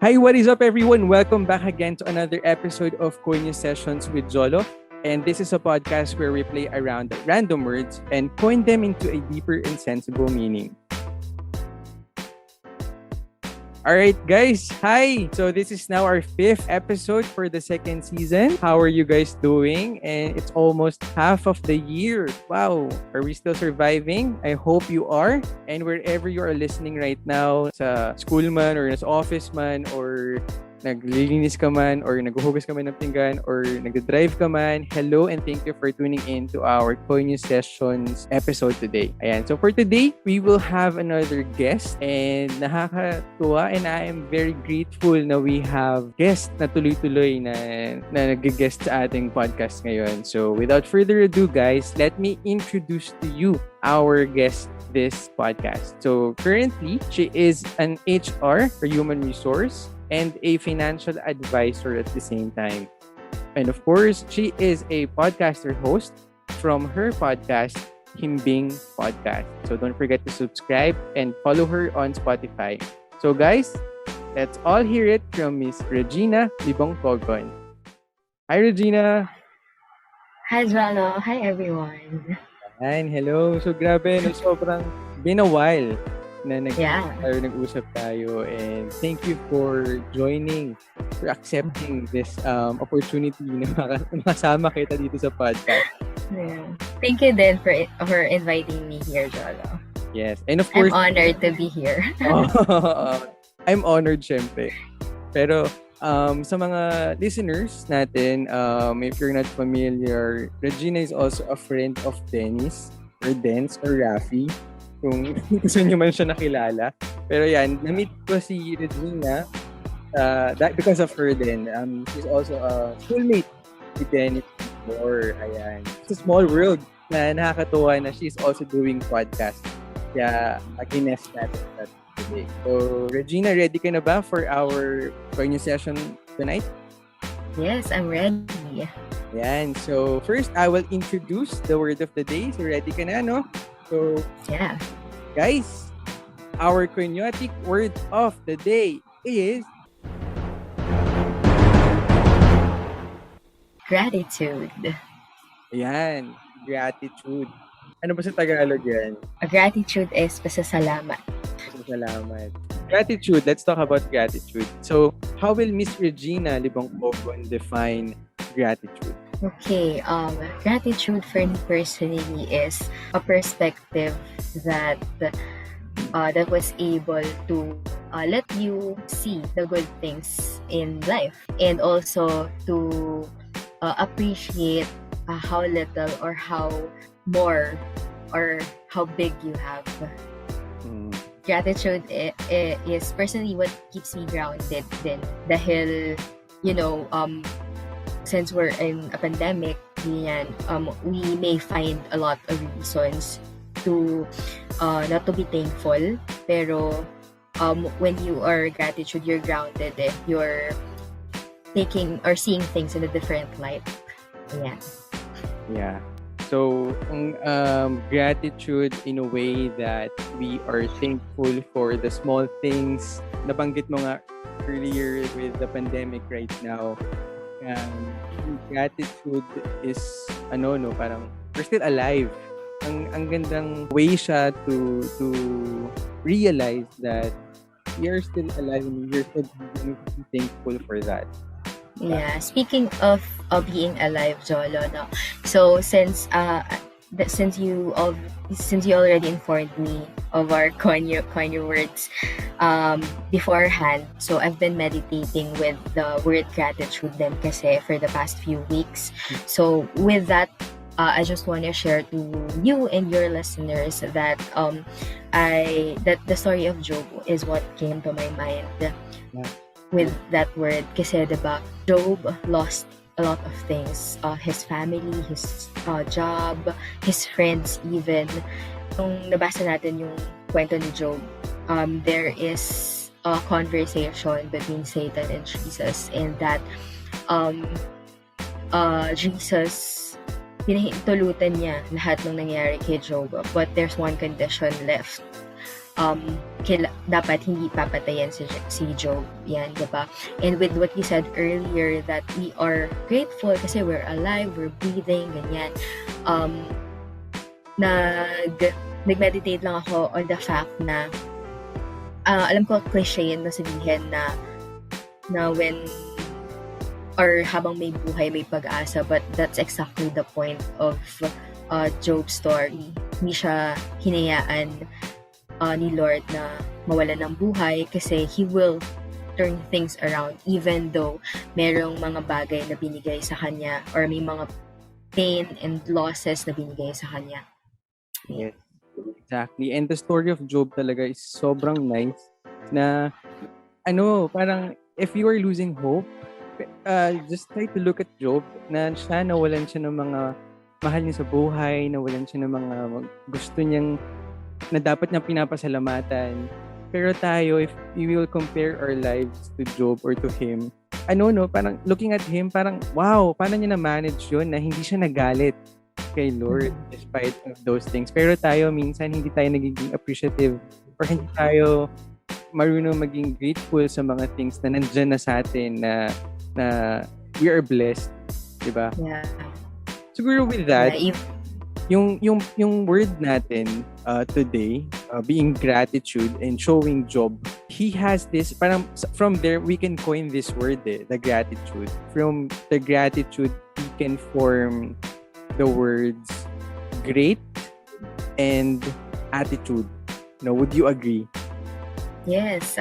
Hi, what is up, everyone? Welcome back again to another episode of Coin Sessions with Jolo. And this is a podcast where we play around random words and coin them into a deeper and sensible meaning. All right, guys. Hi. So this is now our 5th episode for the 2nd season. How are you guys doing? And it's almost half of the year. Wow. Are we still surviving? I hope you are. And wherever you are listening right now, sa school man or sa office man or naglilinis ka man or naghuhugas ka man ng pinggan or nagdadrive ka man, hello and thank you for tuning in to our Coin Sessions episode today. Ayan. So for today, we will have another guest and nakakatuwa and I am very grateful na we have guest na tuloy-tuloy na nag-guest sa ating podcast ngayon. So without further ado, guys, let me introduce to you our guest this podcast. So currently, she is an HR or human resource and a financial advisor at the same time. And of course, she is a podcaster host from her podcast, Himbing Podcast. So don't forget to subscribe and follow her on Spotify. So guys, let's all hear it from Miss Regina Libongcogon. Hi, Regina! Hi, Jolo. Hi, everyone. Ayan, hello. So grabe, no, sobrang been a while na nag-usap tayo and thank you for joining, for accepting this opportunity na makasama kita dito sa podcast. Yeah. Thank you then for inviting me here, Jolo. Yes. And of course, I'm honored to be here. I'm honored, syempre. Pero sa mga listeners natin, if you're not familiar, Regina is also a friend of Dennis or Dens or Rafi. Kung gusto nyo man siya nakilala. Pero yan, na-meet ko si Regina because of her din. She's also a schoolmate si Dennis before. Ayan. It's a small world na nakakatuwa na she's also doing podcast. Kaya, mag-ines natin that today. So, Regina, ready ka na ba for our new session tonight? Yes, I'm ready. Ayan. So, first, I will introduce the word of the day. So, ready ka na, no? So, yeah. Guys, our quinotic word of the day is gratitude. Ayan, gratitude. Ano ba sa Tagalog yan? Gratitude is pasasalamat. Pasasalamat. Gratitude, let's talk about gratitude. So, how will Miss Regina Libongcogon define gratitude? Okay, gratitude for me personally is a perspective that was able to let you see the good things in life and also to appreciate how little or how more or how big you have. Gratitude is personally what keeps me grounded din dahil, since we're in a pandemic, we may find a lot of reasons to not to be thankful. Pero when you are gratitude, you're grounded. You're taking or seeing things in a different light. Yeah. So, gratitude in a way that we are thankful for the small things. Nabanggit mo nga earlier with the pandemic right now. Gratitude is parang we're still alive. Ang gandang way siya to realize that you're still alive and you're still thankful for that. Yeah, speaking of being alive, Jolo, no. So since you already informed me of our coin your words beforehand, so I've been meditating with the word gratitude then kasi for the past few weeks. So with that, I just want to share to you and your listeners that that the story of Job is what came to my mind. Yeah. With that word kasi diba, Job lost a lot of things, his family, his job, his friends even. Nung nabasa natin yung kwento ni Job, there is a conversation between Satan and Jesus, and that Jesus, pinahintulutan niya lahat ng nangyari kay Job, but there's one condition left. dapat hindi papatayan si Job. Yan, diba? And with what you said earlier, that we are grateful kasi we're alive, we're breathing, ganyan. Nag nag-meditate lang ako on the fact na alam ko cliche na sabihin na when or habang may buhay may pag-asa, but that's exactly the point of Job's story. Hindi siya hinayaan ni Lord na mawalan ng buhay kasi He will turn things around even though merong mga bagay na binigay sa kanya or may mga pain and losses na binigay sa kanya. Yes, exactly. And the story of Job talaga is sobrang nice na parang if you are losing hope, just try to look at Job na siya nawalan siya ng mga mahal niya sa buhay, nawalan siya ng mga gusto niyang na dapat niyang pinapasalamatan. Pero tayo, if we will compare our lives to Job or to him, parang looking at him, parang wow, paano niya na-manage yun na hindi siya nagalit kay Lord despite of those things. Pero tayo, minsan hindi tayo nagiging appreciative or hindi tayo marunong maging grateful sa mga things na nandyan na sa atin na we are blessed, di ba? Yeah. Siguro with that, yung word natin today, being gratitude and showing Job, he has this, parang from there, we can coin this word, the gratitude. From the gratitude, we can form the words great and attitude. Would you agree? Yes,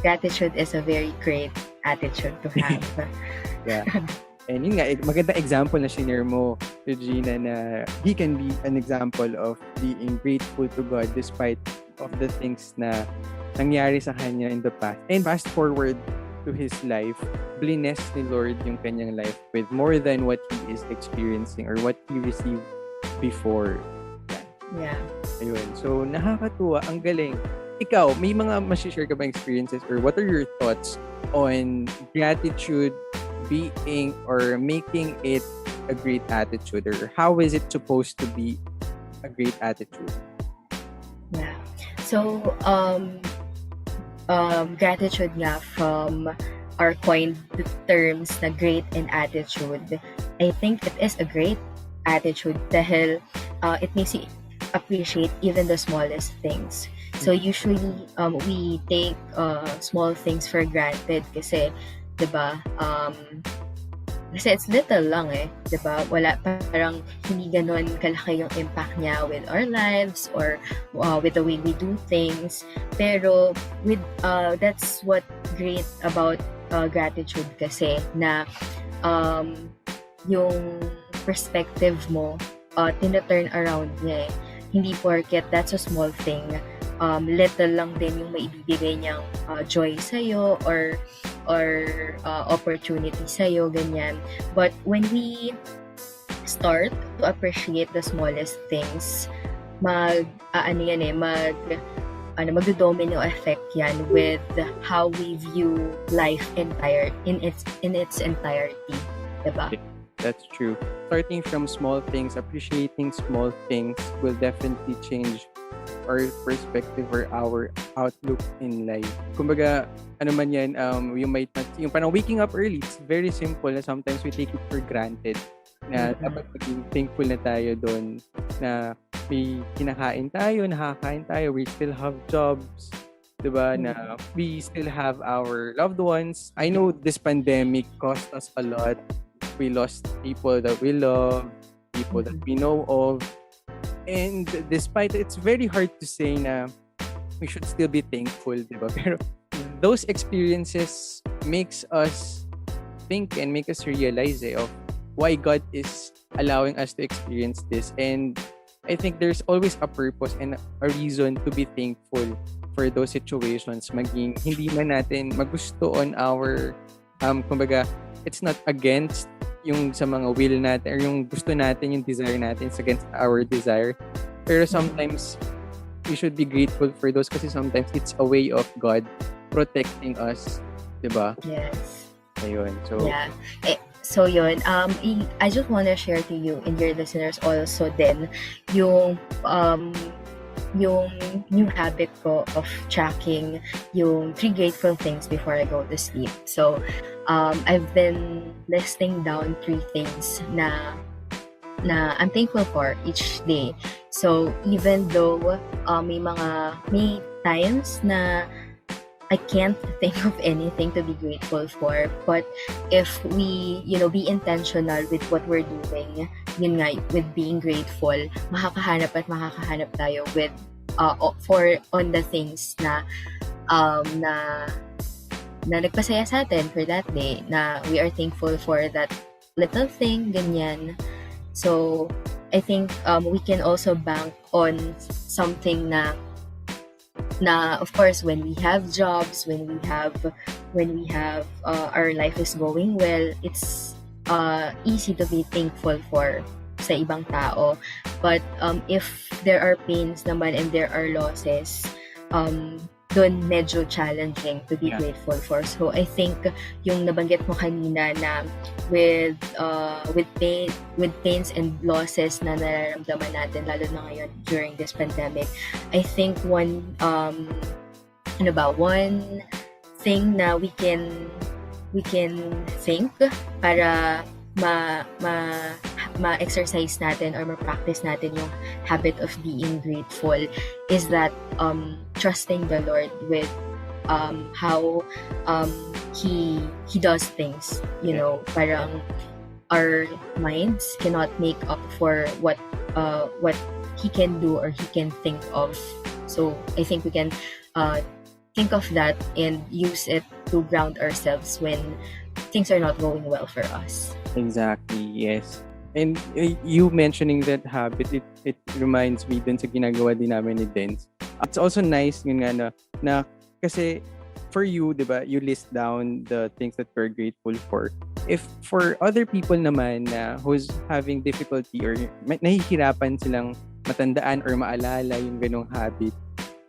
gratitude is a very great attitude to have. Yeah. And yun nga, magandang example na shinare mo, Regina, na he can be an example of being grateful to God despite of the things na nangyari sa kanya in the past. And fast forward to his life, bless ni Lord yung kanyang life with more than what he is experiencing or what he received before. Yeah. Ayun. So, nakakatuwa. Ang galing. Ikaw, may mga masishare ka ba experiences or what are your thoughts on gratitude being or making it a great attitude, or how is it supposed to be a great attitude? Yeah. So, gratitude nga from our coined terms na great and attitude, I think it is a great attitude dahil it makes you appreciate even the smallest things. So usually we take small things for granted kasi 'di ba? Kasi it's little lang di ba? Wala, parang hindi ganoon kalaki yung impact niya with our lives or with the way we do things. Pero with that's what great about gratitude kasi na yung perspective mo tina-turn around niya Hindi porket that's a small thing. Little lang din yung maibibigay niyang joy sa'yo or opportunity sa'yo, ganyan. But when we start to appreciate the smallest things, magdo-domino effect yan with how we view life in its entirety, diba? That's true. Starting from small things, appreciating small things will definitely change our perspective or our outlook in life. Kumbaga, man yan, yung parang waking up early, it's very simple na sometimes we take it for granted na dapat maging thankful na tayo doon na may kinakain tayo, nakakain tayo, we still have jobs, diba, na we still have our loved ones. I know this pandemic cost us a lot. We lost people that we love, people that we know of. And despite it's very hard to say na we should still be thankful, diba? Pero those experiences makes us think and make us realize of why God is allowing us to experience this. And I think there's always a purpose and a reason to be thankful for those situations. Maging hindi man natin magusto on our kumbaga, it's not against yung sa mga will natin or yung gusto natin, yung desire natin, it's against our desire. Pero sometimes we should be grateful for those kasi sometimes it's a way of God protecting us, diba? Yes. Ayun. So, yeah. So yun, I just wanna share to you and your listeners also din yung yung new habit ko of tracking yung 3 grateful things before I go to sleep. So, I've been listing down 3 things na I'm thankful for each day. So, even though may times na I can't think of anything to be grateful for, but if we, be intentional with what we're doing, yun nga, with being grateful, makakahanap tayo with on the things na nagpasaya sa atin for that day, na we are thankful for that little thing, ganyan. So, I think we can also bank on something na of course, when we have jobs, when we have our life is going well, it's easy to be thankful for sa ibang tao. But if there are pains naman and there are losses, doon medyo challenging to be grateful for. So I think yung nabanggit mo kanina na with pains and losses na nararamdaman natin, lalo na ngayon during this pandemic, I think one thing na we can think para ma-exercise natin or ma-practice natin yung habit of being grateful is that trusting the Lord with how he does things, parang our minds cannot make up for what he can do or he can think of. So I think we can think of that and use it to ground ourselves when things are not going well for us. Exactly, yes. And you mentioning that habit, it reminds me dun sa ginagawa din namin ni Dens. It's also nice yun nga na kasi for you, di ba, you list down the things that we're grateful for. If for other people naman na who's having difficulty or nahihirapan silang matandaan or maalala yung ganong habit,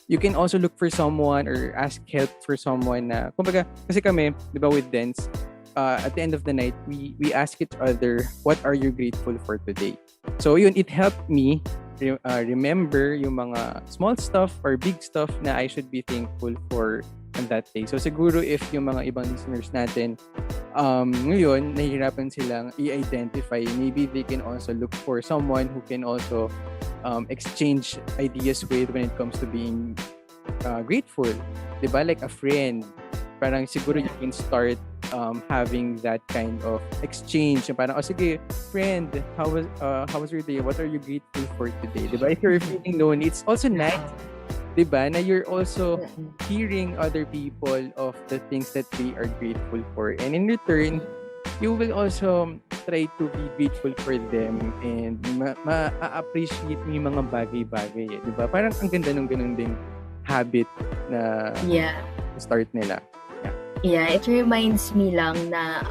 you can also look for someone or ask help for someone na, kumbaga, kasi kami, di ba, with Dens, at the end of the night, we ask each other, what are you grateful for today? So yun, it helped me remember yung mga small stuff or big stuff na I should be thankful for on that day. So siguro if yung mga ibang listeners natin, ngayon, nahihirapan silang i-identify, maybe they can also look for someone who can also exchange ideas with when it comes to being grateful. Diba? Like a friend. Parang siguro you can start having that kind of exchange. Parang, sige, friend, how was your day? What are you grateful for today? Diba? If you're feeling lonely, it's also nice, diba, na you're also hearing other people of the things that they are grateful for. And in return, you will also try to be grateful for them and ma-appreciate mo yung mga bagay-bagay. Diba? Parang ang ganda ng ganun ding habit na start nila. Yeah, it reminds me lang na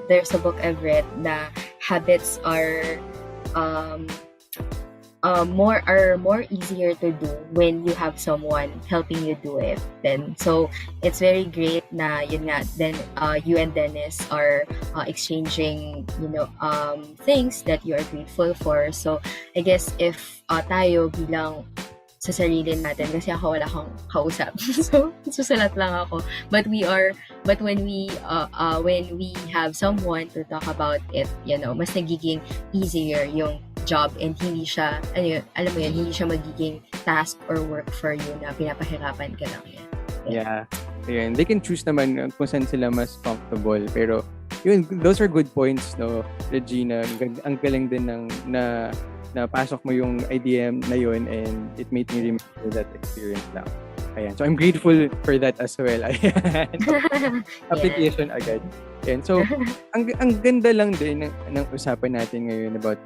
there's a book I've read na habits are more easier to do when you have someone helping you do it. Then so it's very great na yun nga, then you and Dennis are exchanging things that you are grateful for. So I guess if tayo bilang sa sarili natin, kasi ako wala akong kausap. So, susulat lang ako. But when we have someone to talk about it, mas nagiging easier yung job and hindi siya, hindi siya magiging task or work for you na pinapahirapan ka lang yan. Yeah. Ayan. They can choose naman kung saan sila mas comfortable. Pero, yun, those are good points, no, Regina. Ang galing din na pasok mo yung idea na yun and it made me remember that experience lang. Ayan. So, I'm grateful for that as well. Ayan. Application agad. Ayan. So, ang ganda lang din ng usapan natin ngayon about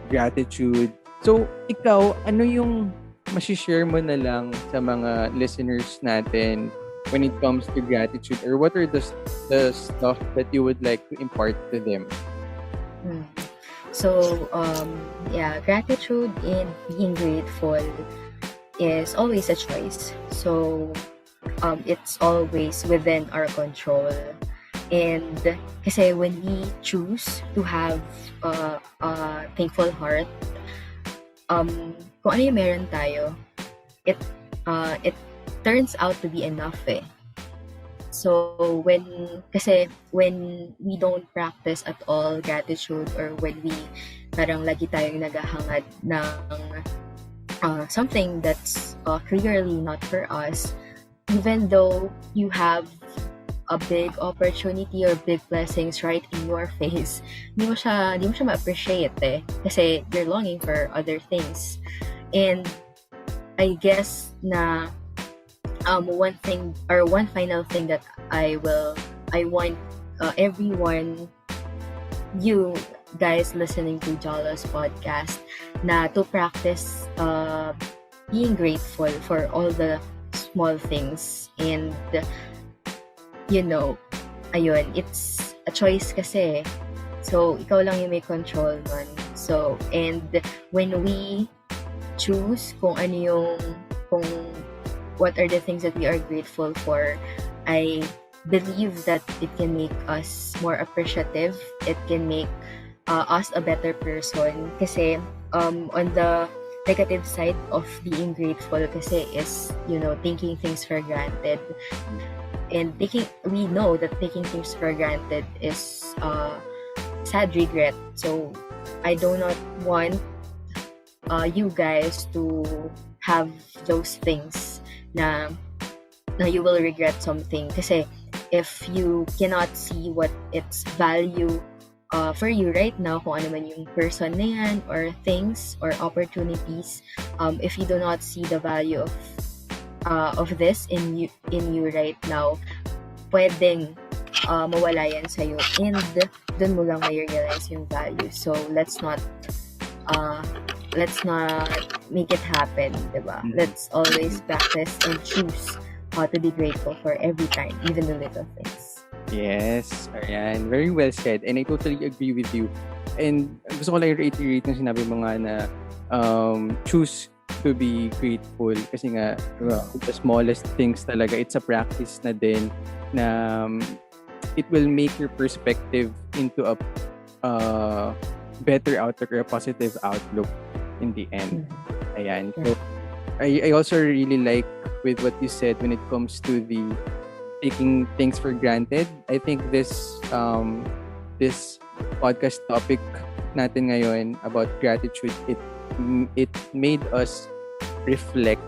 gratitude. So, ikaw, ano yung masishare mo na lang sa mga listeners natin when it comes to gratitude, or what are the stuff that you would like to impart to them? So, gratitude and being grateful is always a choice. So, it's always within our control. And kasi when we choose to have a thankful heart, kung ano yung meron tayo, it it turns out to be enough eh. So when we don't practice at all gratitude, or when we parang lagi tayong naghahangad ng something that's clearly not for us, even though you have a big opportunity or big blessings right in your face, hindi mo siya ma-appreciate eh. Kasi you're longing for other things. And I guess na one thing, or one final thing that I want everyone, you guys listening to Jolo's podcast, na to practice being grateful for all the small things. And ayun, it's a choice kasi. So, ikaw lang yung may control nun. So, and when we choose kung what are the things that we are grateful for, I believe that it can make us more appreciative. It can make us a better person. Kasi on the negative side of being grateful kasi is, taking things for granted. And we know that taking things for granted is sad regret. So I do not want you guys to have those things na you will regret something. Kasi if you cannot see what its value for you right now, kung ano man yung person na yan, or things, or opportunities, if you do not see the value of this in you right now, pwedeng mawala yan sa'yo, and dun mo lang ma-realize yung value. So let's not make it happen, diba? Let's always practice and choose to be grateful for every time, even the little things. Yes, ayan. Very well said. And I totally agree with you. And gusto ko lang reiterate yung sinabi mo nga na choose to be grateful. Kasi nga, the smallest things talaga, it's a practice na din na it will make your perspective into a better outlook, or a positive outlook in the end. Ayan. So, I also really like with what you said when it comes to the taking things for granted. I think this podcast topic natin ngayon about gratitude, it made us reflect,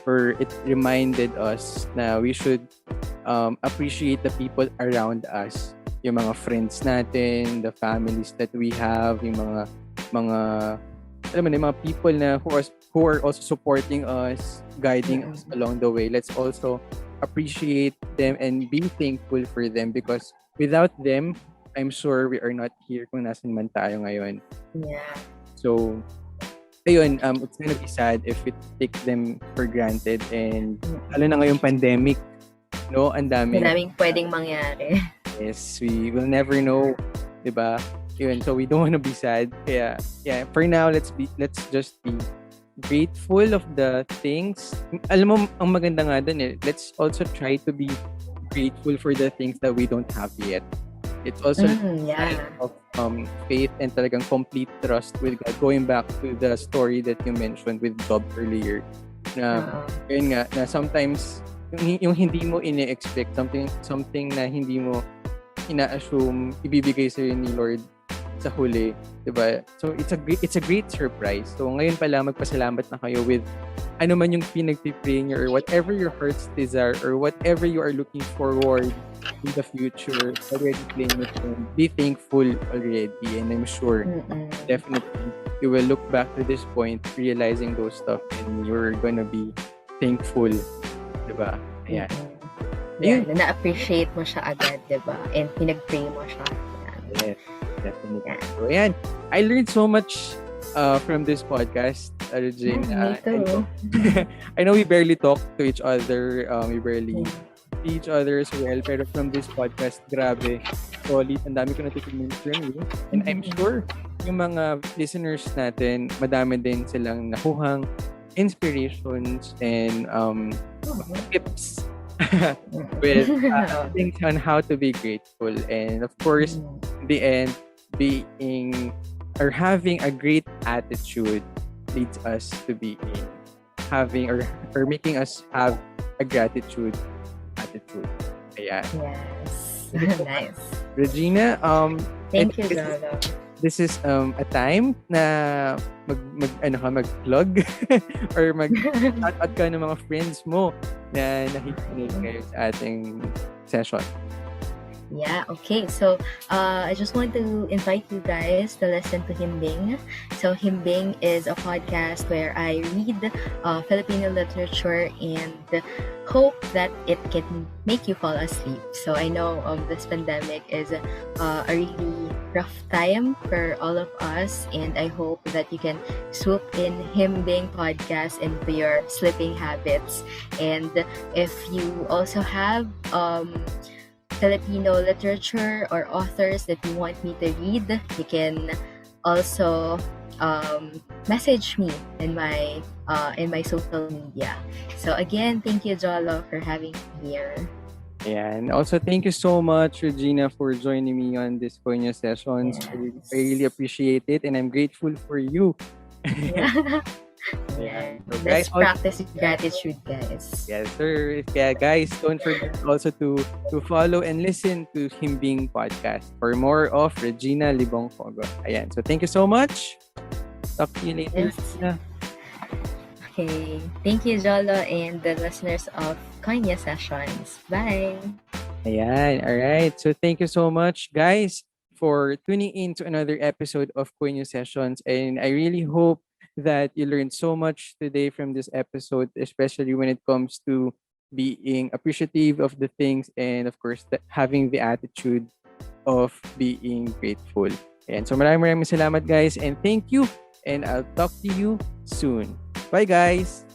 or it reminded us na we should appreciate the people around us, yung mga friends natin, the families that we have, yung mga people na who are also supporting us, guiding us along the way. Let's also appreciate them and be thankful for them, because without them, I'm sure we are not here kung nasan man tayo ngayon. Yeah. So, ayun, it's gonna be sad if we take them for granted, and lalo na ngayong pandemic, no? Ang daming pwedeng mangyari. Yes, we will never know, diba? Yun, so we don't want to be sad. Kaya, yeah, for now, let's just be grateful of the things. Alam mo, ang maganda nga dun let's also try to be grateful for the things that we don't have yet. It's also a sign of faith and talagang complete trust with God. Going back to the story that you mentioned with Job earlier, na yun nga, na sometimes yung hindi mo ine-expect, something na hindi mo ina-assume ibibigay sa'yo ni Lord sa huli, diba? So it's a great surprise. So ngayon pala, magpasalamat na kayo with ano man yung pinagpipray nyo, or whatever your heart's desire, or whatever you are looking forward in the future, already claim it, and be thankful already. And I'm sure definitely you will look back to this point realizing those stuff, and you're gonna be thankful, diba? Ayan. Yeah, na-appreciate mo siya agad, diba? And pinag-pray mo siya. Yes, definitely. So, ayan. I learned so much from this podcast, Regina. Me too. I know we barely talk to each other. We barely see each other as well. Pero from this podcast, grabe, solid. Ang dami ko natutunan from you. And I'm sure yung mga listeners natin, madami din silang nakuhang inspirations and tips with things on how to be grateful. And of course, in the end, being or having a great attitude leads us to being having or making us have a gratitude attitude. Ayan. Yes. Thank you so much, Nice. Regina. I Thank think you, Zolo. this is a time na mag-plug or shout out ka ng mga friends mo na nakikinig kayo sa ating session. Yeah, okay. So, I just want to invite you guys to listen to Himbing. So, Himbing is a podcast where I read Filipino literature and hope that it can make you fall asleep. So, I know this pandemic is a really rough time for all of us, and I hope that you can swoop in Himbing podcast into your sleeping habits. And if you also have Filipino literature or authors that you want me to read, you can also message me in my social media. So again, thank you, Jolo, for having me here. And also, thank you so much, Regina, for joining me on this Konya sessions. Yes. I really appreciate it, and I'm grateful for you. Yeah. So Let's guys, practice gratitude, guys. yes, sir. Yeah, guys, don't forget also to follow and listen to Himbing Podcast for more of Regina Libongcogon. Ayan. So thank you so much. Talk to you later. Yes. Regina. Okay. Thank you, Jolo, and the listeners of Konya Sessions. Bye. Ayan. All right. So thank you so much, guys, for tuning in to another episode of Koinyo Sessions. And I really hope that you learned so much today from this episode, especially when it comes to being appreciative of the things and, of course, having the attitude of being grateful. And so maraming salamat, guys. And thank you. And I'll talk to you soon. Bye, guys.